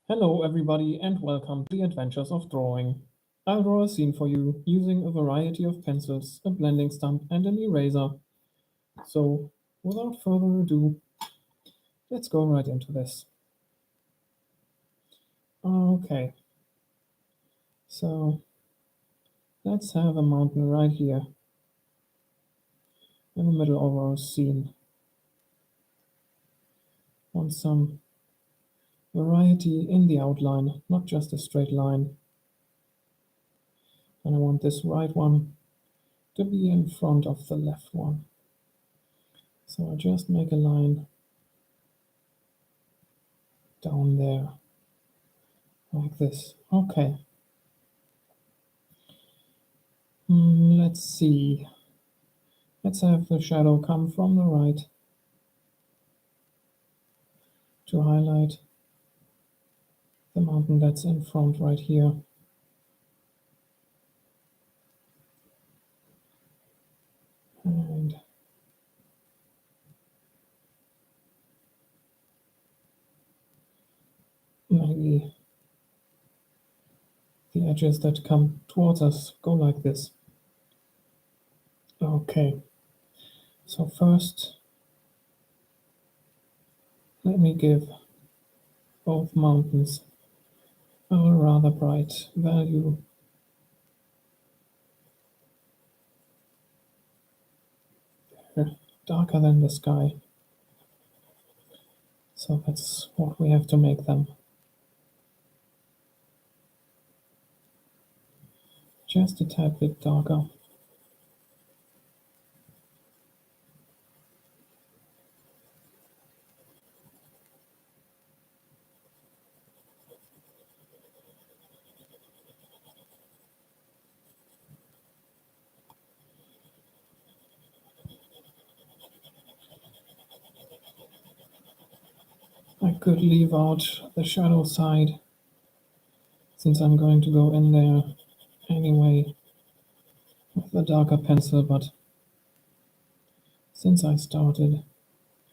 Hello everybody and welcome to the Adventures of Drawing. I'll draw a scene for you using a variety of pencils, a blending stump and an eraser. So without further ado, let's go right into this. Okay, so let's have a mountain right here in the middle of our scene. Want some variety in the outline, not just a straight line. And I want this right one to be in front of the left one. So I just make a line down there, like this. Okay. Let's see. Let's have the shadow come from the right to highlight the mountain that's in front right here. And maybe the edges that come towards us go like this. Okay, so first let me give both mountains a rather bright value. They're darker than the sky, so that's what we have to make them. Just a tad bit darker. I could leave out the shadow side, since I'm going to go in there anyway with a darker pencil, but since I started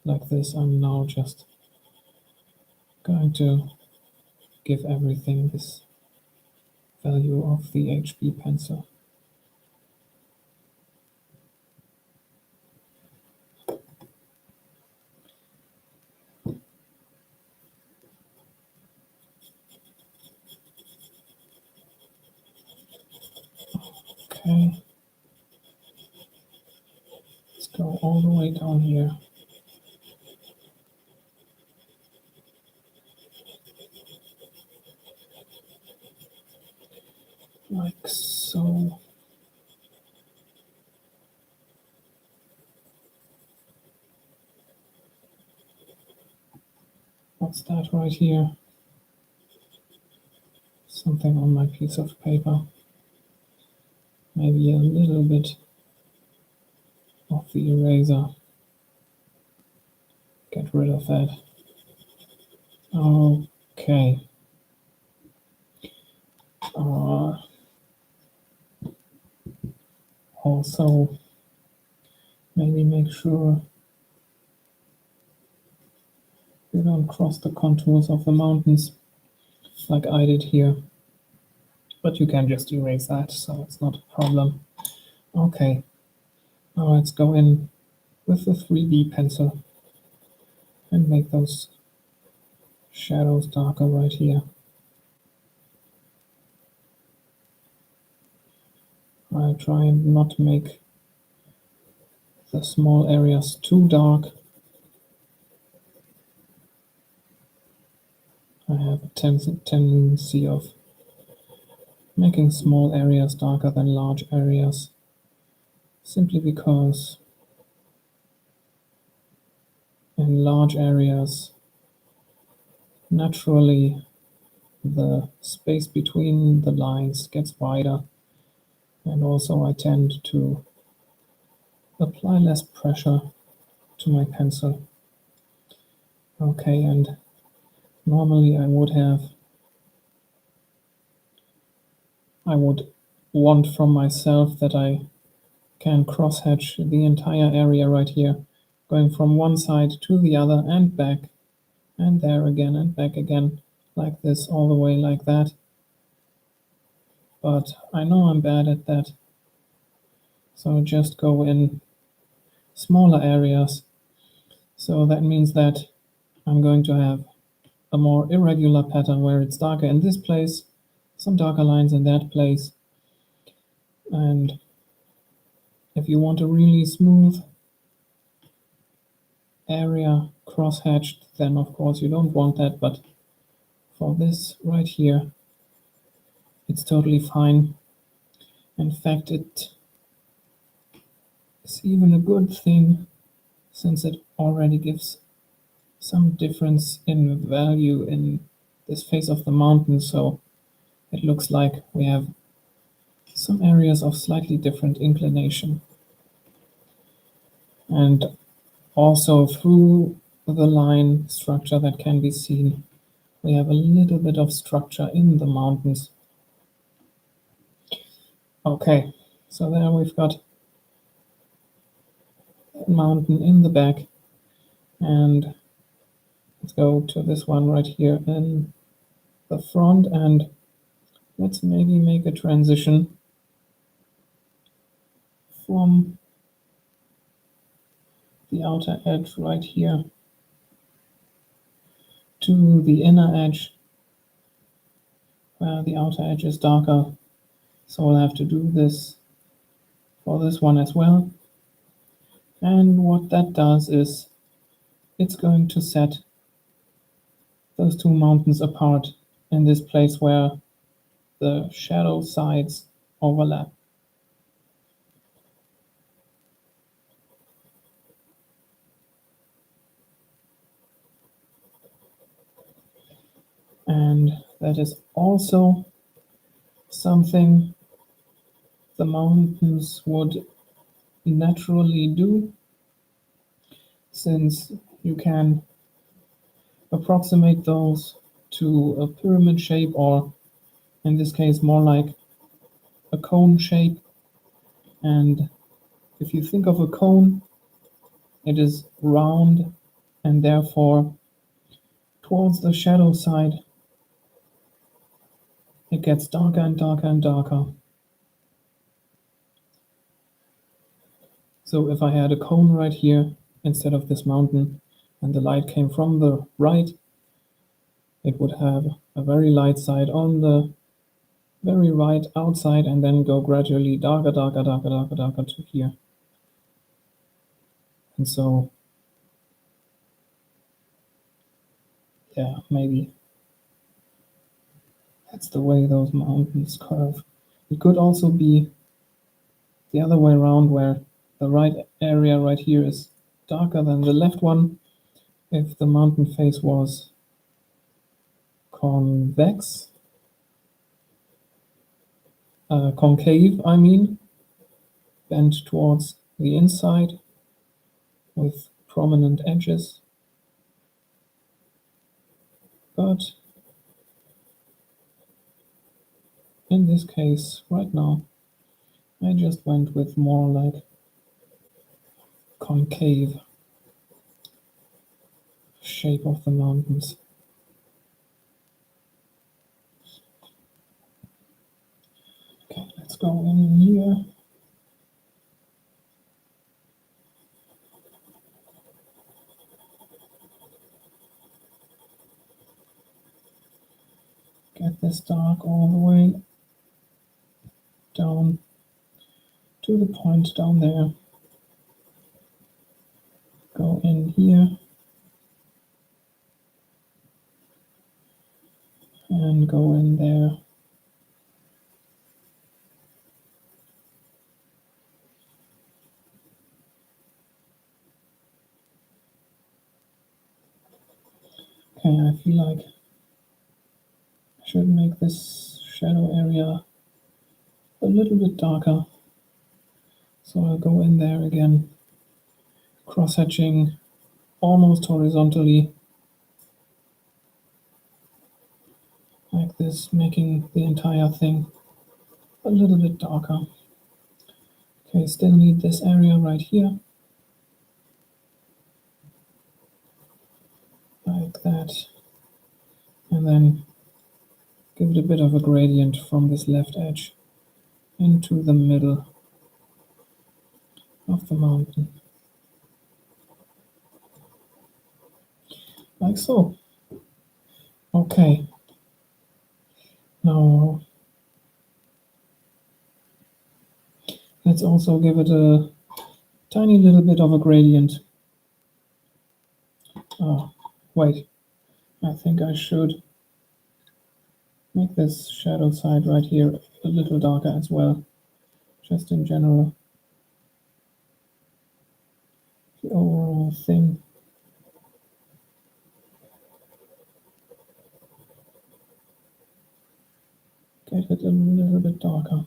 like this, I'm now just going to give everything this value of the HB pencil. Okay, let's go all the way down here. Like so. What's that right here? Something on my piece of paper. Maybe a little bit of the eraser. Get rid of that. Okay. Also, maybe make sure you don't cross the contours of the mountains like I did here. But you can just erase that, so it's not a problem. Okay, now let's go in with the 3B pencil and make those shadows darker right here. I'll try and not make the small areas too dark. I have a tendency of making small areas darker than large areas, simply because in large areas, naturally the space between the lines gets wider, and also I tend to apply less pressure to my pencil. Okay, and normally I would want from myself that I can cross-hatch the entire area right here, going from one side to the other and back, and there again and back again, like this all the way like that. But I know I'm bad at that. So just go in smaller areas. So that means that I'm going to have a more irregular pattern where it's darker in this place, some darker lines in that place. And if you want a really smooth area cross-hatched, then of course you don't want that, but for this right here, it's totally fine. In fact, it is even a good thing since it already gives some difference in value in this face of the mountain, so it looks like we have some areas of slightly different inclination. And also through the line structure that can be seen, we have a little bit of structure in the mountains. Okay, so there we've got a mountain in the back, and let's go to this one right here in the front, and let's maybe make a transition from the outer edge right here to the inner edge, where the outer edge is darker. So we'll have to do this for this one as well. And what that does is it's going to set those two mountains apart in this place where the shadow sides overlap. And that is also something the mountains would naturally do, since you can approximate those to a pyramid shape, or in this case more like a cone shape. And if you think of a cone, it is round, and therefore towards the shadow side it gets darker and darker and darker. So if I had a cone right here instead of this mountain, and the light came from the right, it would have a very light side on the very right outside, and then go gradually darker, darker, darker, darker, darker to here. And so, yeah, maybe that's the way those mountains curve. It could also be the other way around, where the right area right here is darker than the left one, if the mountain face was convex, concave, I mean, bent towards the inside with prominent edges. But in this case, right now, I just went with more like concave shape of the mountains. Okay, let's go in here. Get this dark all the way down to the point down there. Go in here and go in there. Okay, I feel like I should make this shadow area a little bit darker. So I'll go in there again, cross-hatching almost horizontally, like this, making the entire thing a little bit darker. Okay, still need this area right here, like that, and then give it a bit of a gradient from this left edge into the middle of the mountain, like so. Okay, now let's also give it a tiny little bit of a gradient. Oh, wait, I think I should make this shadow side right here a little darker as well, just in general. The overall thing. Get it a little bit darker.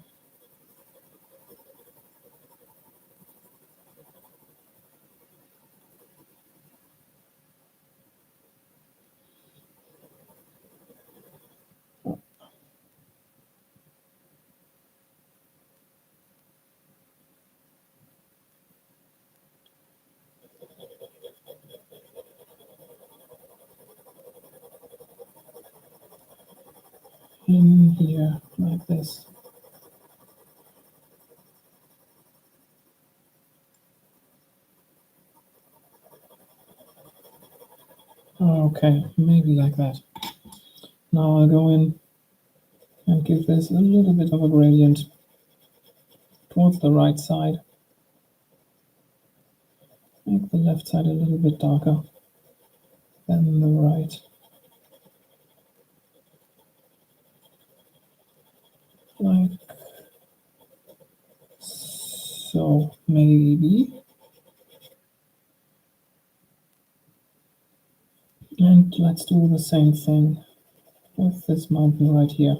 In here, like this. Okay, maybe like that. Now I'll go in and give this a little bit of a gradient towards the right side. Make the left side a little bit darker than the right. Like so, maybe. And let's do the same thing with this mountain right here.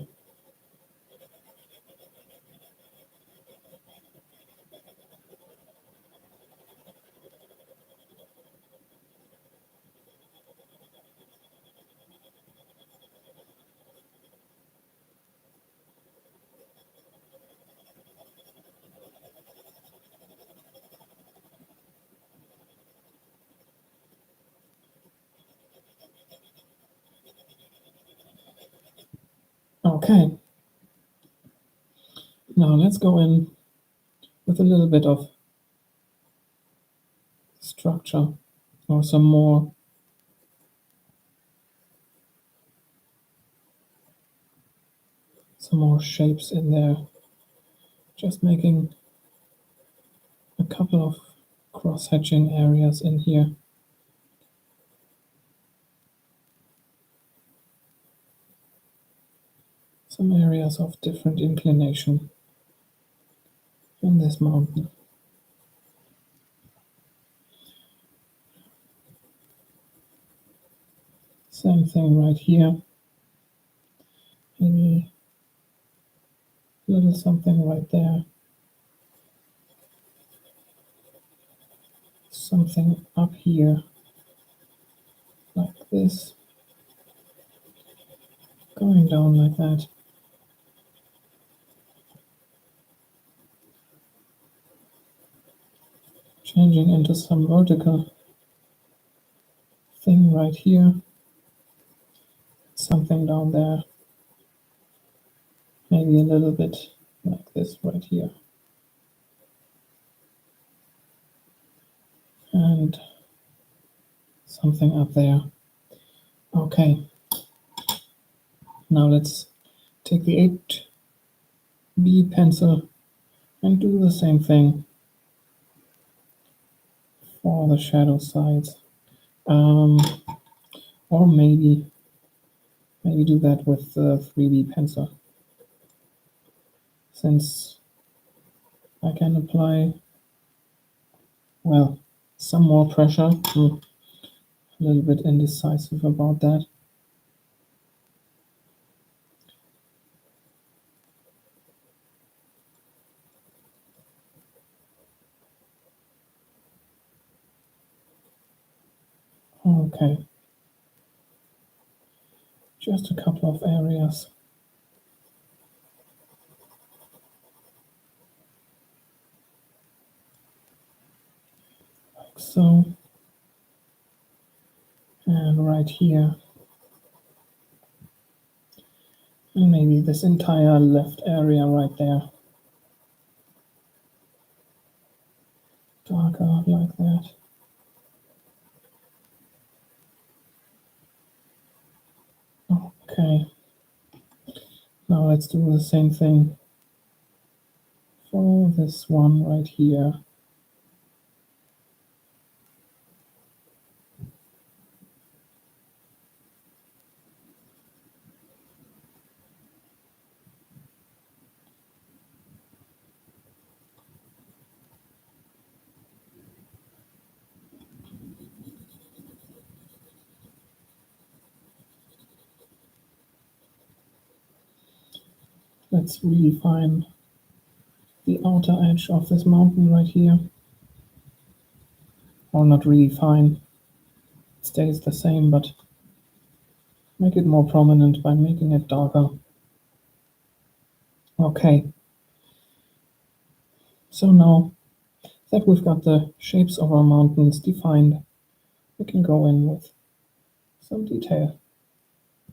Okay. Now let's go in with a little bit of structure or some more shapes in there. Just making a couple of cross-hatching areas in here. Some areas of different inclination in this mountain. Same thing right here. Maybe a little something right there. Something up here, like this. Going down like that. Changing into some vertical thing right here. Something down there. Maybe a little bit like this right here. And something up there. Okay. Now let's take the 8B pencil and do the same thing for the shadow sides. Or maybe do that with the 3B pencil, since I can apply, well, some more pressure. A little bit indecisive about that. Okay. Just a couple of areas. Like so. And right here. And maybe this entire left area right there. Darker like that. Okay. Now let's do the same thing for this one right here. Let's redefine the outer edge of this mountain right here. Or not redefine, it stays the same, but make it more prominent by making it darker. Okay. So now that we've got the shapes of our mountains defined, we can go in with some detail.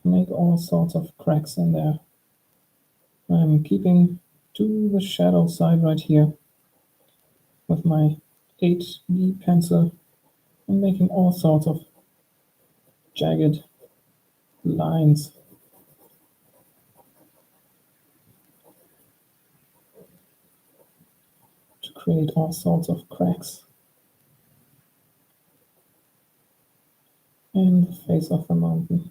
Make all sorts of cracks in there. I'm keeping to the shadow side right here with my 8B pencil and making all sorts of jagged lines. To create all sorts of cracks in the face of the mountain.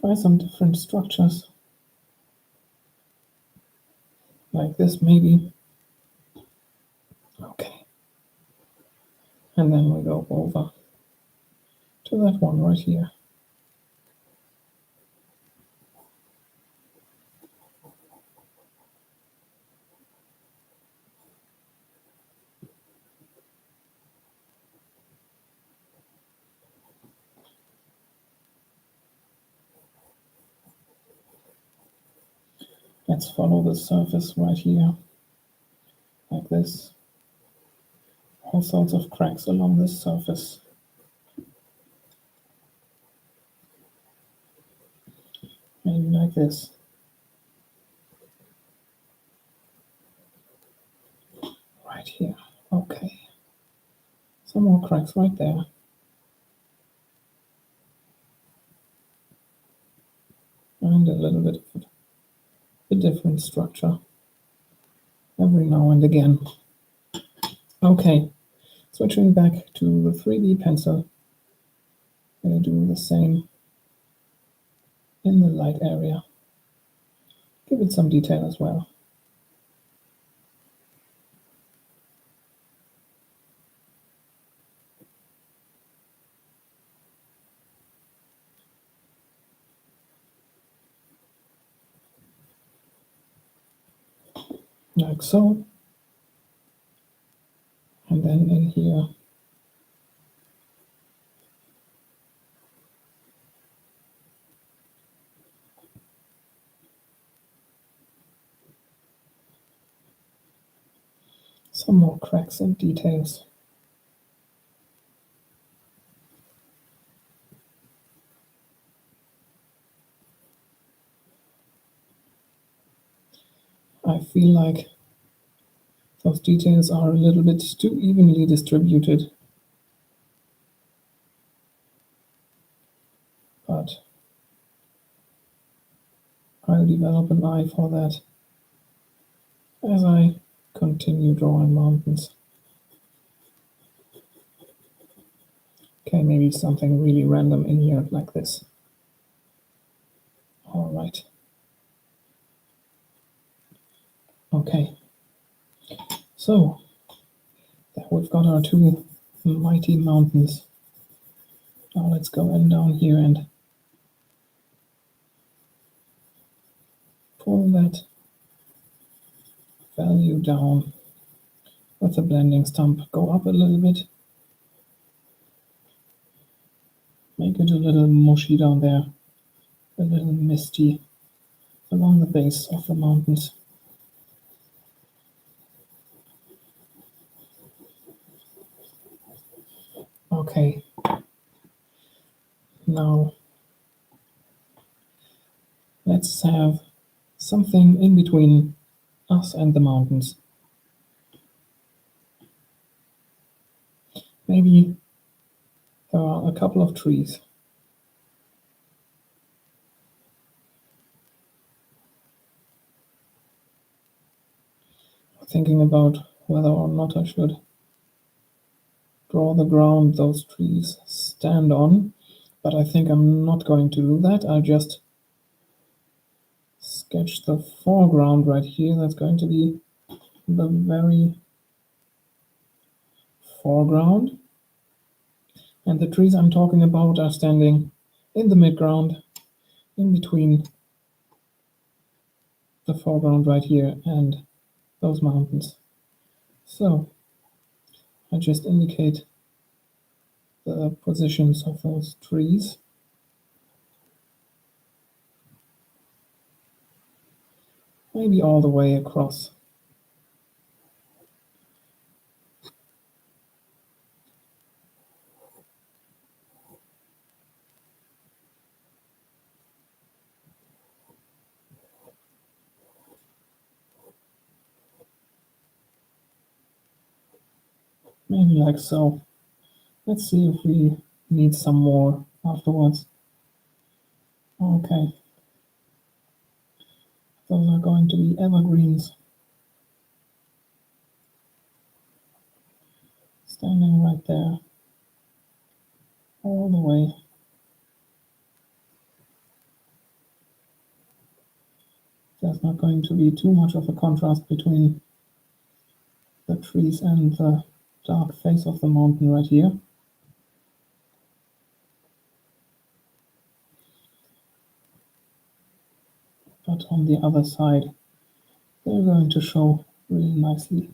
Try some different structures. Like this maybe. Okay. And then we go over to that one right here. Let's follow the surface right here, like this. All sorts of cracks along this surface. Maybe like this. Right here. Okay. Some more cracks right there. And a little bit of a different structure every now and again. Okay. Switching back to the 3B pencil. I'm going to do the same in the light area. Give it some detail as well. Like so. And then in here, some more cracks and details. I feel like those details are a little bit too evenly distributed. But I'll develop an eye for that as I continue drawing mountains. Okay, maybe something really random in here like this. All right. Okay. So, we've got our two mighty mountains. Now let's go in down here and pull that value down with the blending stump. Go up a little bit. Make it a little mushy down there a little misty along the base of the mountains. Okay, now let's have something in between us and the mountains. Maybe there are a couple of trees. Thinking about whether or not I should draw the ground those trees stand on, but I think I'm not going to do that. I'll just sketch the foreground right here. That's going to be the very foreground. And the trees I'm talking about are standing in the midground, in between the foreground right here and those mountains. So I just indicate the positions of those trees. Maybe all the way across. Maybe like so. Let's see if we need some more afterwards. Okay. Those are going to be evergreens. Standing right there. All the way. There's not going to be too much of a contrast between the trees and the dark face of the mountain right here. But on the other side, they're going to show really nicely.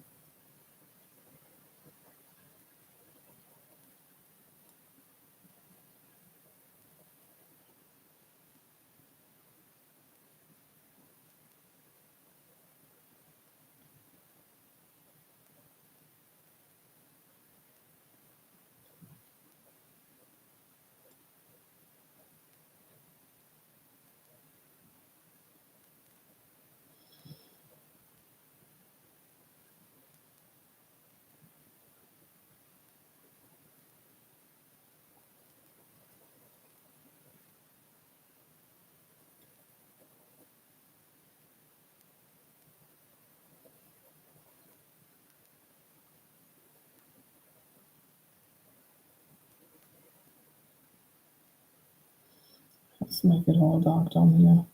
Let's make it all dark down here.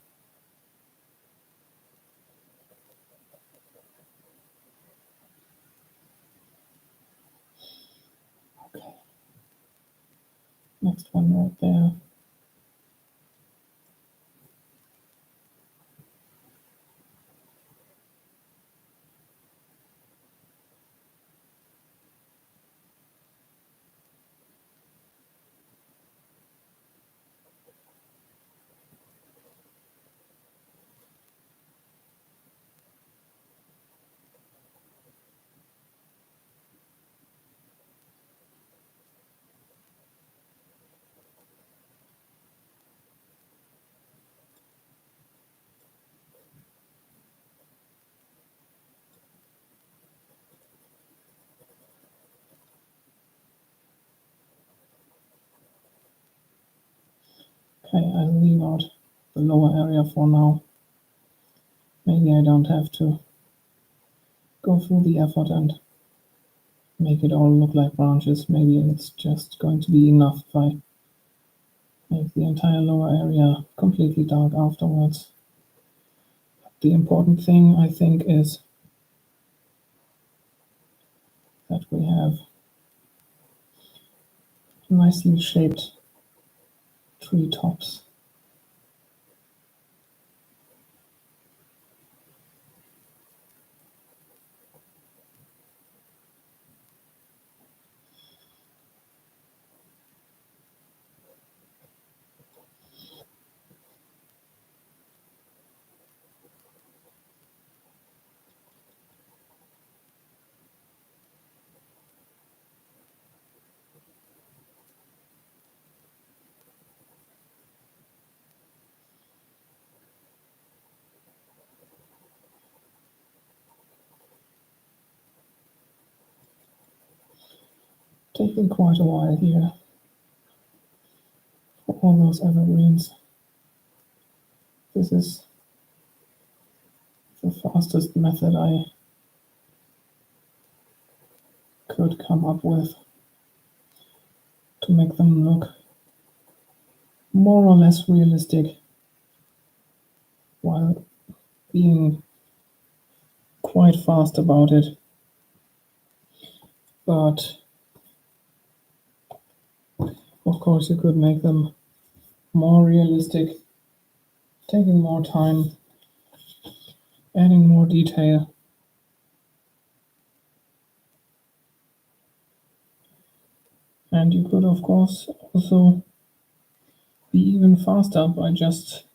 Okay. Next one right there. Okay, I'll leave out the lower area for now. Maybe I don't have to go through the effort and make it all look like branches. Maybe it's just going to be enough if I make the entire lower area completely dark afterwards. The important thing, I think, is that we have nicely shaped tree tops. taking quite a while here for all those evergreens. This is the fastest method I could come up with to make them look more or less realistic while being quite fast about it. But of course you could make them more realistic, taking more time, adding more detail. And you could of course also be even faster by just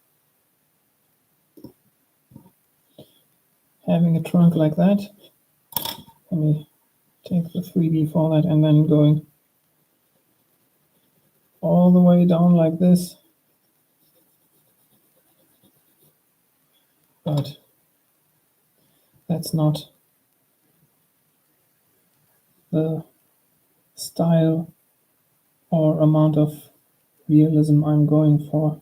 having a trunk like that. Let me take the 3D for that and then going all the way down like this. But that's not the style or amount of realism I'm going for.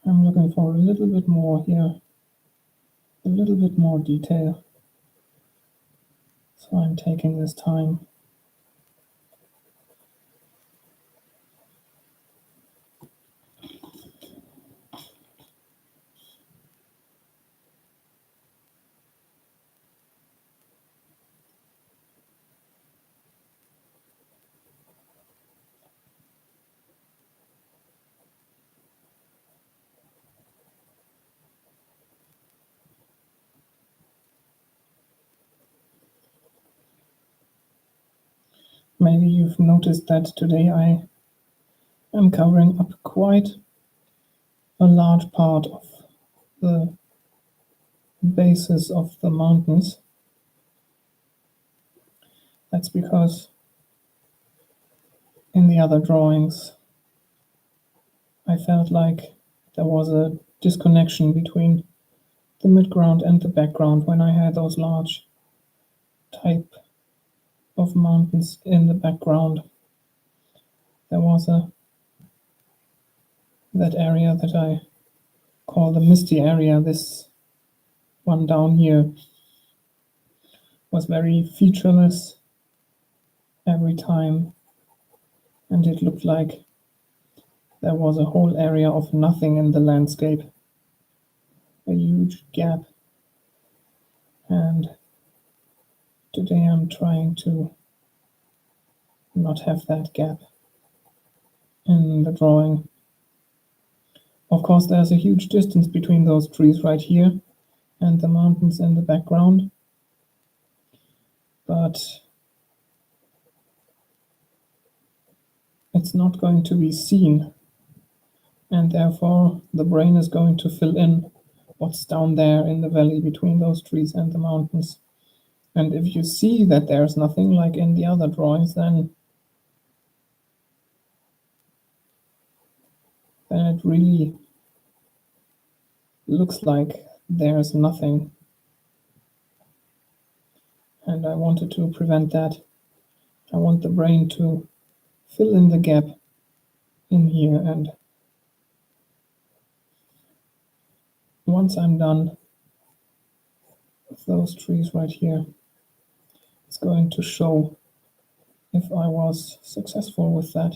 I'm looking for a little bit more here, a little bit more detail. So I'm taking this time. Maybe you've noticed that today I am covering up quite a large part of the bases of the mountains. That's because in the other drawings I felt like there was a disconnection between the midground and the background when I had those large type of mountains in the background. There was that area that I call the misty area. This one down here was very featureless every time, and it looked like there was a whole area of nothing in the landscape, a huge gap. And today I'm trying to not have that gap in the drawing. Of course, there's a huge distance between those trees right here and the mountains in the background, but it's not going to be seen, and therefore the brain is going to fill in what's down there in the valley between those trees and the mountains. And if you see that there's nothing like in the other drawings, then it really looks like there's nothing. And I wanted to prevent that. I want the brain to fill in the gap in here, and once I'm done with those trees right here, it's going to show if I was successful with that.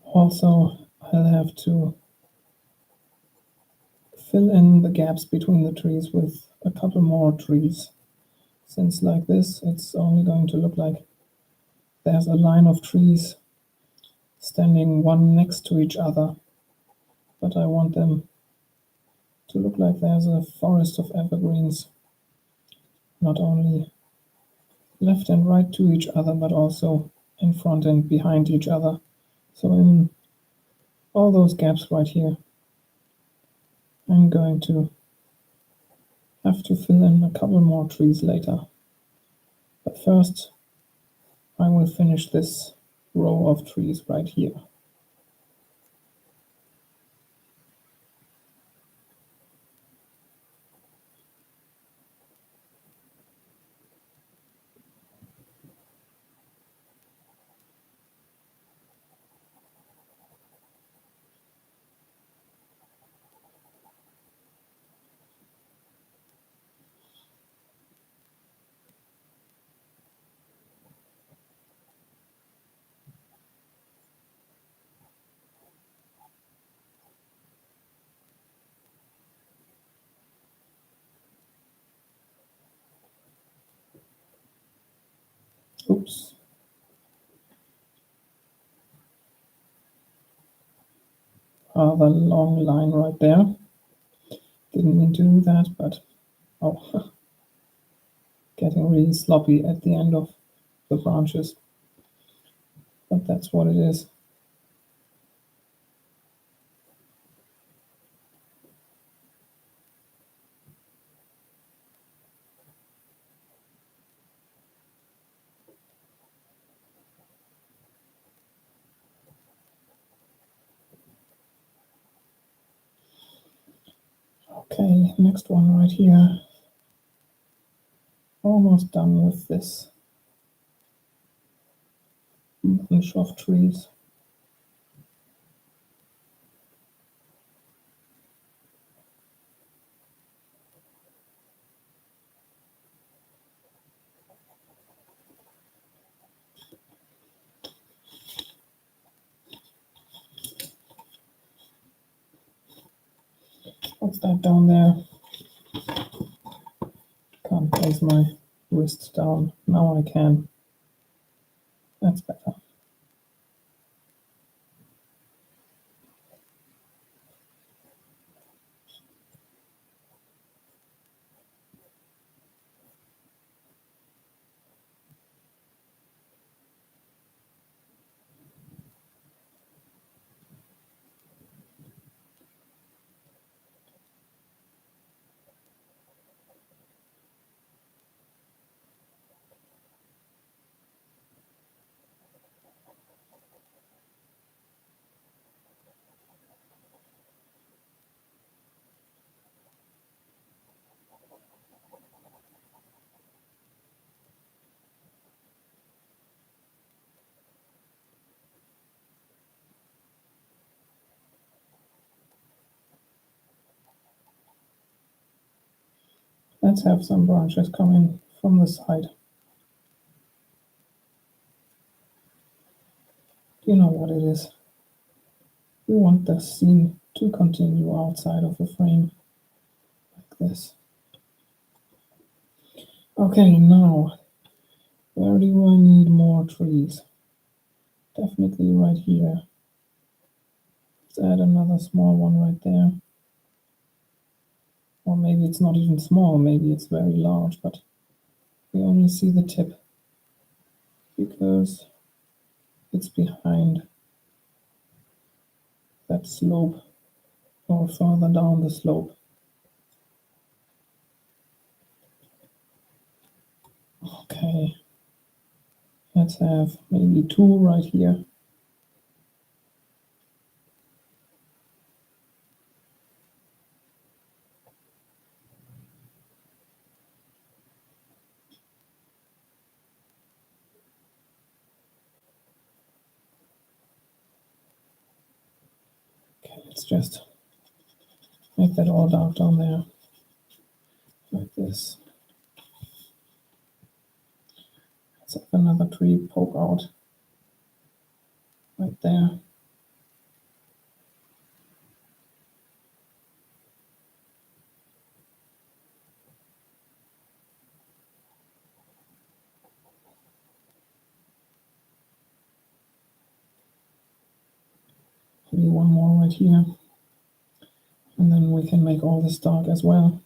Also, I'll have to fill in the gaps between the trees with a couple more trees, since like this it's only going to look like there's a line of trees standing one next to each other, but I want them to look like there's a forest of evergreens, not only left and right to each other, but also in front and behind each other. So in all those gaps right here, I'm going to have to fill in a couple more trees later. But first, I will finish this row of trees right here. Oops. Rather long line right there. Didn't mean to do that, but oh, getting really sloppy at the end of the branches. But that's what it is. Okay, next one right here. Almost done with this bunch of trees. What's that down there? Can't place my wrist down. Now I can. That's better. Let's have some branches coming from the side. You know what it is. We want the scene to continue outside of the frame, like this. Okay, now, where do I need more trees? Definitely right here. Let's add another small one right there. Or maybe it's not even small, maybe it's very large, but we only see the tip because it's behind that slope or further down the slope. Okay, let's have maybe two right here. Okay, let's just make that all dark down there, like this. Let's have another tree poke out right there. Maybe one more right here. And then we can make all this dark as well.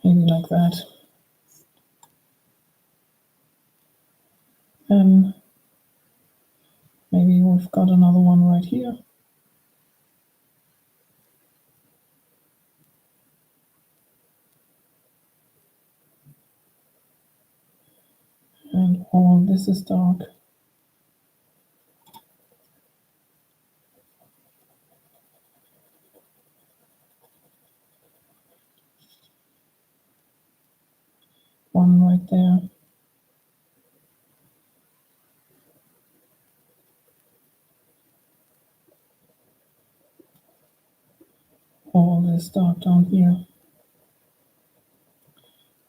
maybe like that. And maybe we've got another one right here. And all this is dark. One right there. All this dark down here.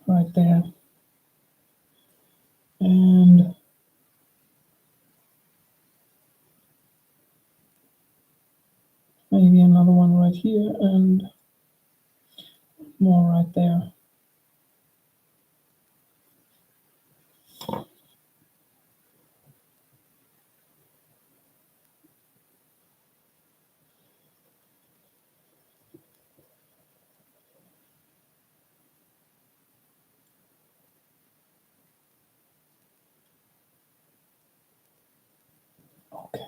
Right there. And maybe another one right here and more right there. Okay.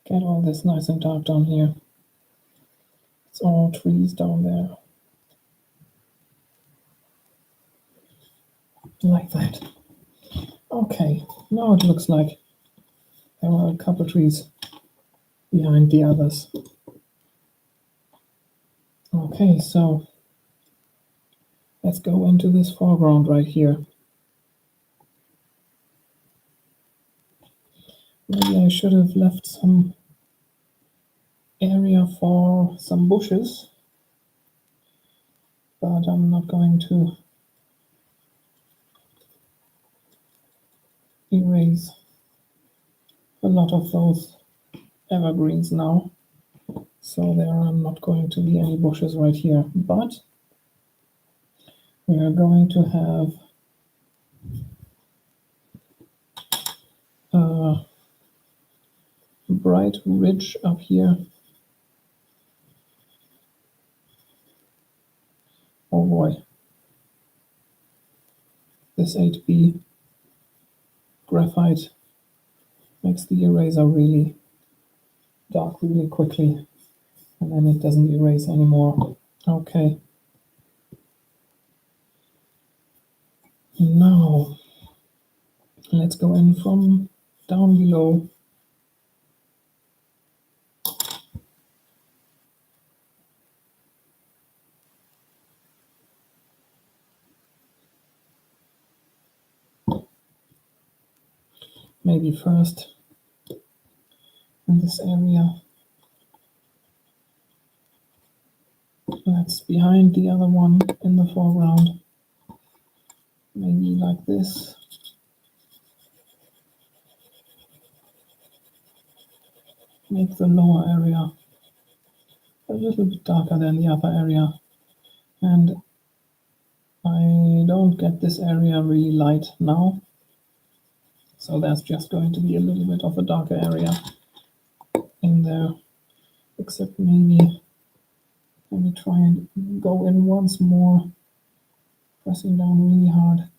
Get all this nice and dark down here. It's all trees down there. Like that. Okay, now it looks like there are a couple trees behind the others. Okay, so let's go into this foreground right here. Maybe I should have left some area for some bushes, but I'm not going to erase a lot of those evergreens now. So there are not going to be any bushes right here, but we are going to have a bright ridge up here. Oh boy, this 8B graphite makes the eraser really dark really quickly, and then it doesn't erase anymore. Okay. Now, let's go in from down below. Maybe first in this area that's behind the other one in the foreground. Maybe like this. Make the lower area a little bit darker than the upper area. And I don't get this area really light now. So there's just going to be a little bit of a darker area in there. Except maybe let me try and go in once more, pressing down really hard.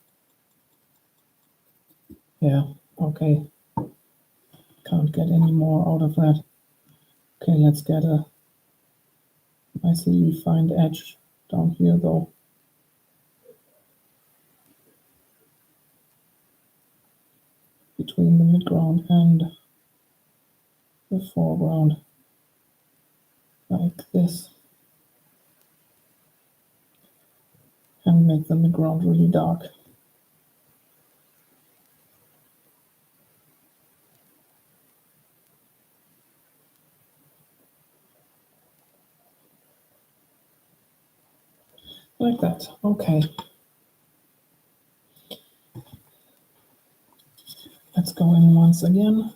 Yeah, okay. Can't get any more out of that. Okay, let's get a nicely refined edge down here though. Between the midground and the foreground. Like this. And make the midground really dark. Like that, okay. Let's go in once again.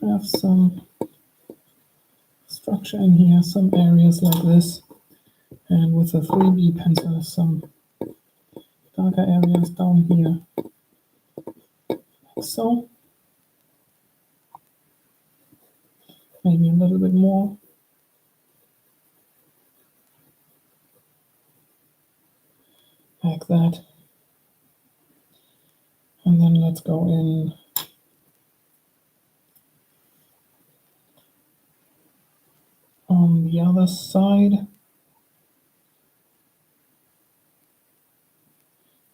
Have some structure in here, some areas like this. And with a 3B pencil, some darker areas down here. Like so. maybe a little bit more. Like that. And then let's go in on the other side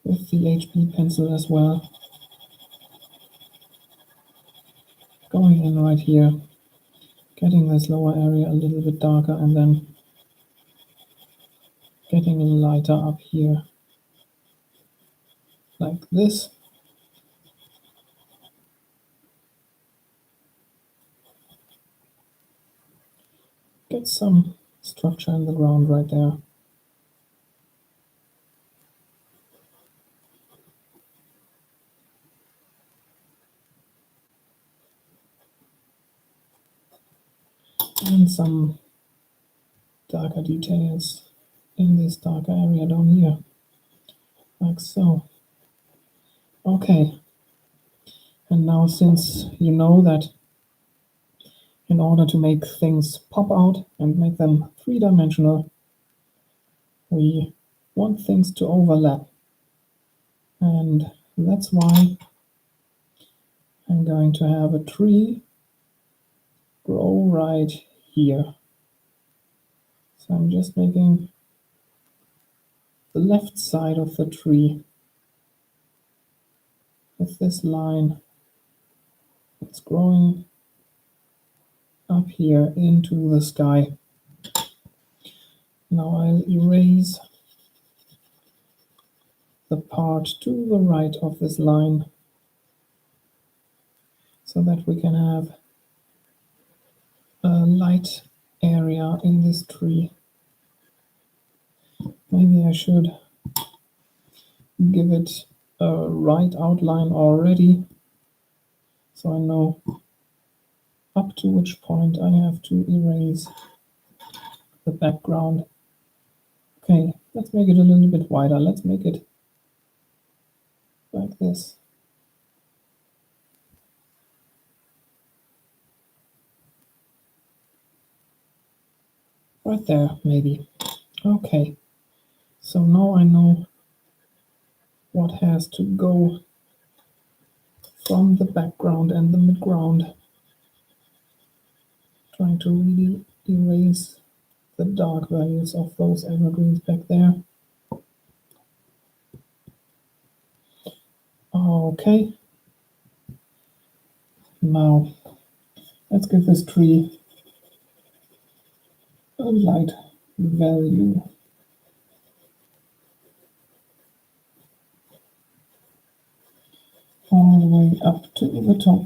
with the HB pencil as well. Going in right here, getting this lower area a little bit darker, and then getting lighter up here, like this. Get some structure in the ground right there. And some darker details in this darker area down here, like so. Okay, and now since you know that in order to make things pop out and make them three-dimensional, we want things to overlap. And that's why I'm going to have a tree grow right here. So I'm just making the left side of the tree with this line. It's growing up here into the sky. Now I'll erase the part to the right of this line so that we can have a light area in this tree. Maybe I should give it a right outline already so I know up to which point I have to erase the background. Okay, let's make it a little bit wider. Let's make it like this. Right there, maybe. Okay, so now I know what has to go from the background and the midground. Trying to really erase the dark values of those evergreens back there. Okay, now let's give this tree a light value. All the way up to the top.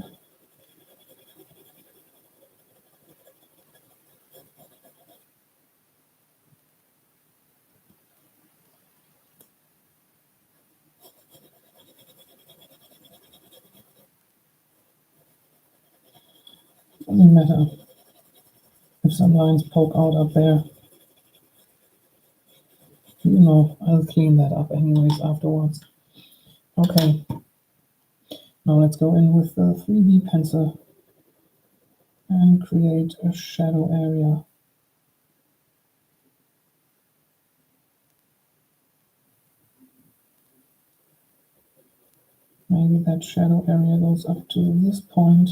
Doesn't matter if some lines poke out up there. You know, I'll clean that up anyways afterwards. Okay, now let's go in with the 3B pencil and create a shadow area. Maybe that shadow area goes up to this point,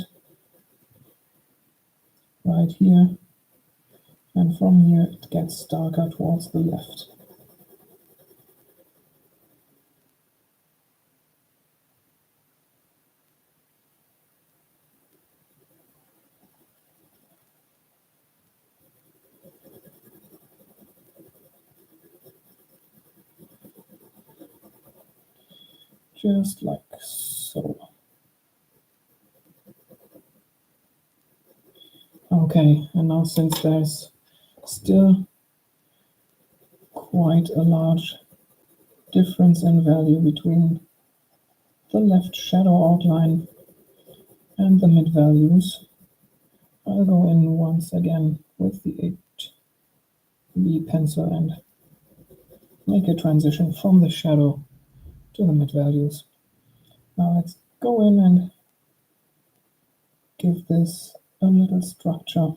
right here, and from here it gets darker towards the left. Just like so. Okay, and now since there's still quite a large difference in value between the left shadow outline and the mid values, I'll go in once again with the HB pencil and make a transition from the shadow to the mid values. Now let's go in and give this a little structure.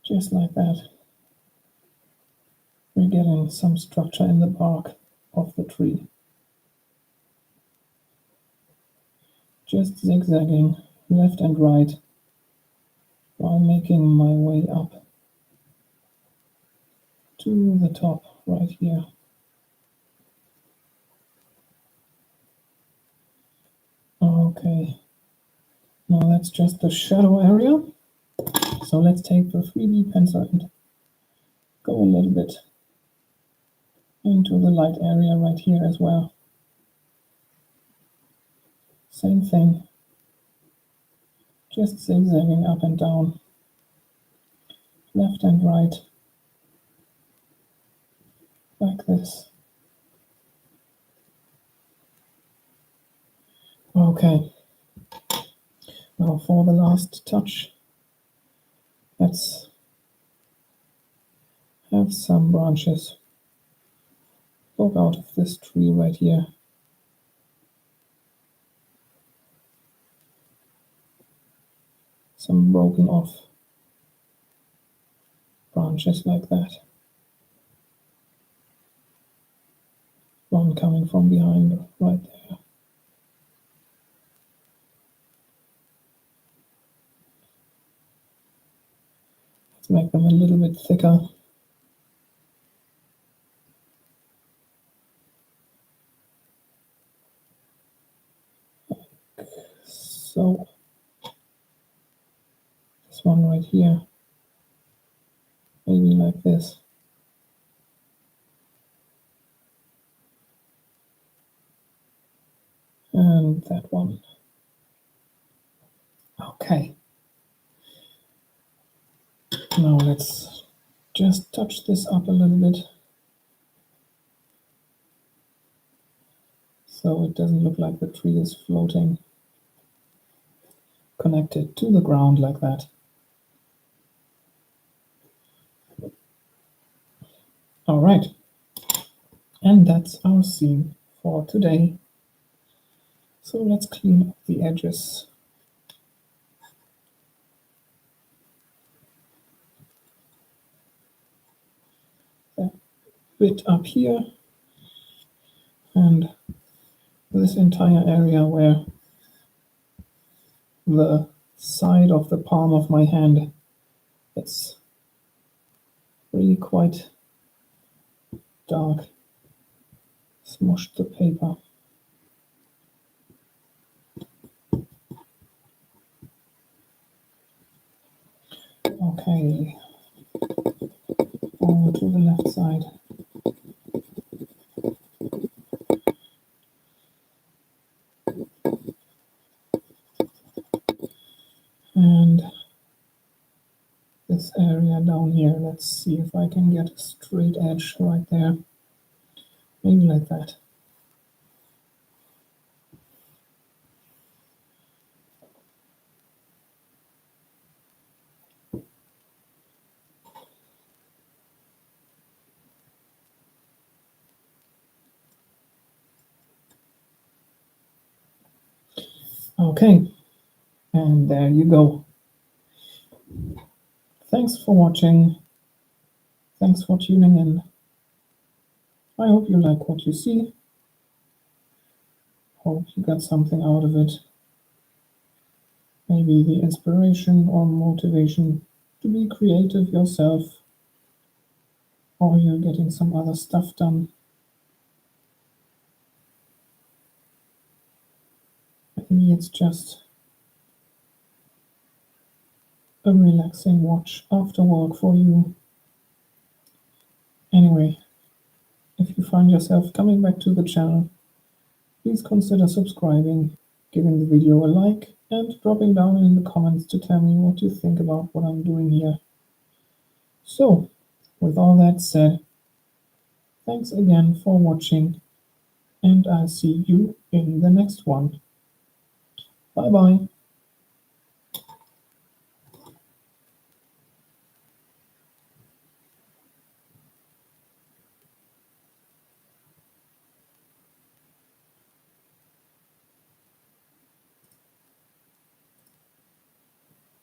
Just like that. We're getting some structure in the bark of the tree. Just zigzagging left and right while making my way up to the top right here. Okay, now that's just the shadow area. So let's take the 3B pencil and go a little bit into the light area right here as well. Same thing, just zigzagging up and down, left and right, like this. Okay, now for the last touch, let's have some branches poke out of this tree right here. Some broken off branches like that. One coming from behind right there. Let's make them a little bit thicker. So this one right here, maybe like this. And that one. Okay. Now let's just touch this up a little bit so it doesn't look like the tree is floating, connected to the ground like that. All right, and that's our scene for today. So let's clean up the edges. That bit up here, and this entire area where the side of the palm of my hand, it's really quite dark, smushed the paper. Okay, over to the left side. And this area down here, let's see if I can get a straight edge right there. Maybe like that. Okay, and there you go. Thanks for watching. Thanks for tuning in. I hope you like what you see. Hope you got something out of it. Maybe the inspiration or motivation to be creative yourself, or you're getting some other stuff done. Maybe it's just a relaxing watch after work for you. Anyway, if you find yourself coming back to the channel, please consider subscribing, giving the video a like, and dropping down in the comments to tell me what you think about what I'm doing here. So, with all that said, thanks again for watching, and I'll see you in the next one. Bye bye.